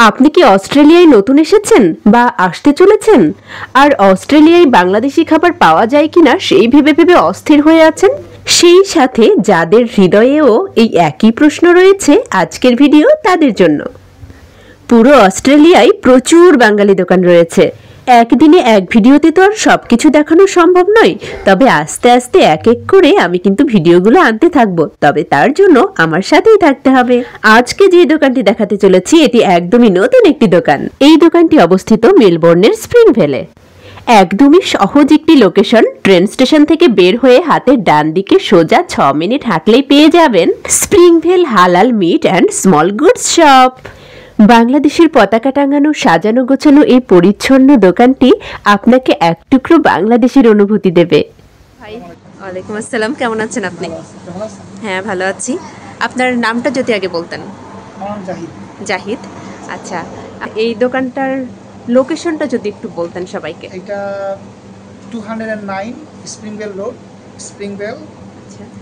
আপনি কি অস্ট্রেলিয়ায় নতুন এসেছেন বা আসতে চলেছেন আর অস্ট্রেলিয়ায় বাংলাদেশি খাবার পাওয়া যায় কিনা সেই ভেবে ভেবে অস্থির হয়ে আছেন? সেই সাথে যাদের হৃদয়েও এই একই প্রশ্ন রয়েছে, আজকের ভিডিও তাদের জন্য। পুরো অস্ট্রেলিয়ায় প্রচুর বাঙালি দোকান রয়েছে। একদিনে এক ভিডিওতে তো আর সবকিছু দেখানো সম্ভব নয়, তবে আস্তে আস্তে এক এক করে আমি কিন্তু ভিডিওগুলো আনতে থাকবো। তবে তার জন্য আমার সাথেই থাকতে হবে। আজকে যে দোকানটি দেখাতে চলেছি এটি একদমই নতুন একটি দোকান। এই দোকানটি অবস্থিত মেলবোর্নের স্প্রিংভেলে। একদমই সহজ একটি লোকেশন। ট্রেন স্টেশন থেকে বের হয়ে হাতের ডান দিকে সোজা 6 মিনিট হাঁটলেই পেয়ে যাবেন Springvale halal meat and small goods shop. বাংলাদেশের পতাকা টাঙানো, সাজানো গোছানো এই পরিচ্ছন্ন দোকানটি আপনাকে এক টুকরো বাংলাদেশের অনুভূতি দেবে। ভাই, ওয়ালাইকুম আসসালাম, কেমন আছেন আপনি? হ্যাঁ, ভালো আছি। আপনার নামটা যদি আগে বলতেন। জাহিদ। জাহিদ, আচ্ছা। এই দোকানটার লোকেশনটা যদি একটু বলতেন সবাইকে। এটা 209 স্প্রিংভেল রোড, স্প্রিংভেল,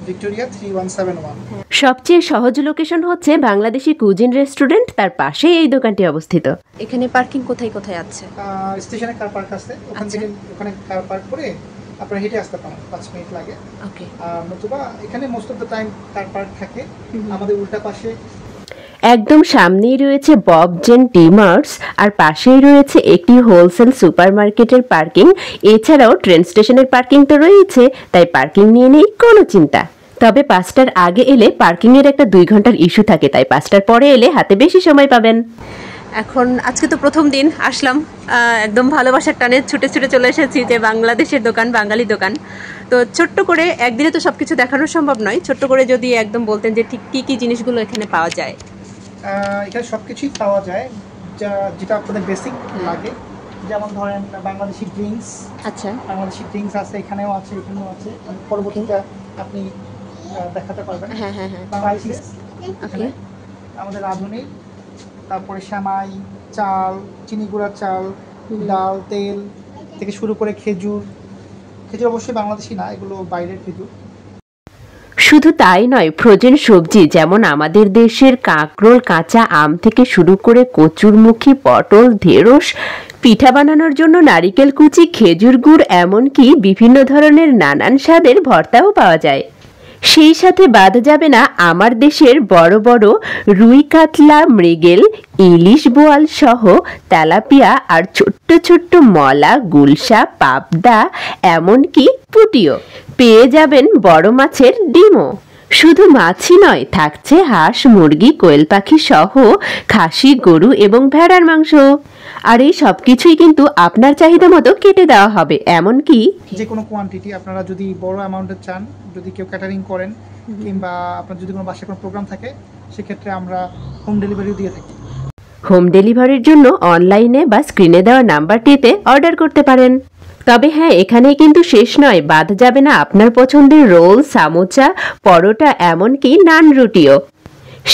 ভিক্টোরিয়া 3171। সবচেয়ে সহজ লোকেশন হচ্ছে বাংলাদেশি কুজিন রেস্টুরেন্ট, তার পাশে এই দোকানটি অবস্থিত। এখানে পার্কিং কোথায় কোথায় আছে? স্টেশনে কার পার্ক আছে, ওখান থেকে ওখানে কার পার্ক করে আপনারা হেঁটে আসতে পারেন, 5 মিনিট লাগে। ওকে। আর নতুবা এখানে most of the time car park থাকে। আমাদের উল্টা পাশে একদম সামনেই রয়েছে বব জেন টি-মার্টস, আর পাশেই রয়েছে একটি হোলসেল সুপারমার্কেটের পার্কিং। এছাড়াও ট্রেন স্টেশনের পার্কিং তো রয়েছে, তাই পার্কিং নিয়ে নেই কোনো চিন্তা। তবে 5টার আগে এলে পার্কিংয়ের একটা 2 ঘন্টার ইস্যু থাকে, তাই 5টার পরে এলে হাতে বেশি সময় পাবেন। এখন আজকে তো প্রথম দিন আসলাম, একদম ভালোবাসার টানে ছুটে ছুটে চলে এসেছি যে বাংলাদেশের দোকান, বাঙালি দোকান। তো ছোট্ট করে, একদিনে তো সবকিছু দেখানো সম্ভব নয়, ছোট্ট করে যদি একদম বলতেন যে ঠিক কী কী জিনিসগুলো এখানে পাওয়া যায়। এখানে সব কিছুই পাওয়া যায় যেটা আপনাদের বেসিক লাগে। যেমন ধরেন বাংলাদেশি ড্রিঙ্কস। আচ্ছা, বাংলাদেশি ড্রিঙ্কস আছে, এখানেও আছে, এখানেও আছে। পরবর্তীতে আপনি দেখাতে পারবেন। হ্যাঁ হ্যাঁ হ্যাঁ। ওকে। আমাদের রাঁধুনি, তারপরে সেমাই, চাল, চিনি গুঁড়ার চাল, ডাল, তেল থেকে শুরু করে খেজুর অবশ্যই বাংলাদেশি না, এগুলো বাইরের খেজুর। শুধু তাই নয়, ফ্রোজেন সবজি যেমন আমাদের দেশের কাঁকরোল, কাঁচা আম থেকে শুরু করে কচুরমুখী, পটল, ঢেঁড়স, পিঠা বানানোর জন্য নারিকেল কুচি, খেজুর গুড়, এমনকি বিভিন্ন ধরনের নানান স্বাদের ভর্তাও পাওয়া যায়। সেই সাথে বাদ যাবে না আমার দেশের বড় বড় রুই, কাতলা, মৃগেল, ইলিশ, বোয়াল সহ তেলাপিয়া, আর ছোট্ট ছোট্ট মলা, গুলশা, পাবদা, এমনকি পুঁটিও। পেয়ে যাবেন বড় মাছের ডিমও। শুধু মাছই নয়, থাকছে হাঁস, মুরগি, কোয়েল পাখি সহ খাসি, গরু এবং ভেড়ার মাংস। আর এই সব কিছুই কিন্তু আপনার চাহিদা মতো কেটে দেওয়া হবে, এমনকি যে কোনো কোয়ান্টিটি আপনারা যদি বড় অ্যামাউন্টের চান, যদি কেউ ক্যাটারিং করেন কিংবা আপনার যদি কোনো বাসায় কোনো প্রোগ্রাম থাকে, সেক্ষেত্রে আমরা হোম ডেলিভারিও দিয়ে থাকি। হোম ডেলিভারির জন্য অনলাইনে বা স্ক্রিনে দেওয়া নাম্বারটিতে অর্ডার করতে পারেন। তবে হ্যাঁ, এখানে কিন্তু শেষ নয়, বাদ যাবে না আপনার পছন্দের রোল, সামোচা, পরোটা, এমনকি নান রুটিও।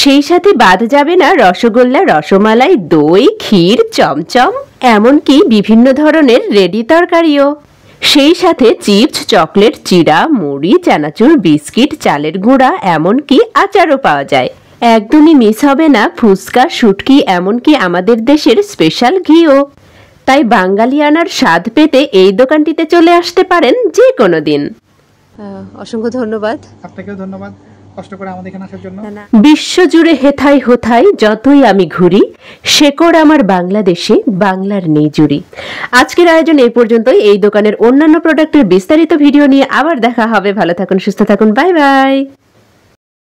সেই সাথে বাদ যাবে না রসগোল্লা, রসমালাই, দই, ক্ষীর, চমচম, এমনকি বিভিন্ন ধরনের রেডি তরকারিও। সেই সাথে চিপস, চকলেট, চিড়া, মুড়ি, চানাচুর, বিস্কিট, চালের গুঁড়া, এমনকি আচারও পাওয়া যায়। একদমই মিস হবে না ফুচকা, শুটকি, এমনকি আমাদের দেশের স্পেশাল ঘিও। তাই বাঙালিয়ানার স্বাদ পেতে এই দোকানটিতে চলে আসতে পারেন যে কোনো দিন। অসংখ্য ধন্যবাদ। আপনাকেও ধন্যবাদ কষ্ট করে আমাদের এখানে আসার জন্য। বিশ্বজুড়ে হেথাই হোথাই যতই আমি ঘুরি, শেকড় আমার বাংলাদেশে, বাংলার নেই জুড়ি। আজকের আয়োজন এই পর্যন্তই। এই দোকানের অন্যান্য প্রোডাক্টের বিস্তারিত ভিডিও নিয়ে আবার দেখা হবে। ভালো থাকুন, সুস্থ থাকুন, বাই বাই।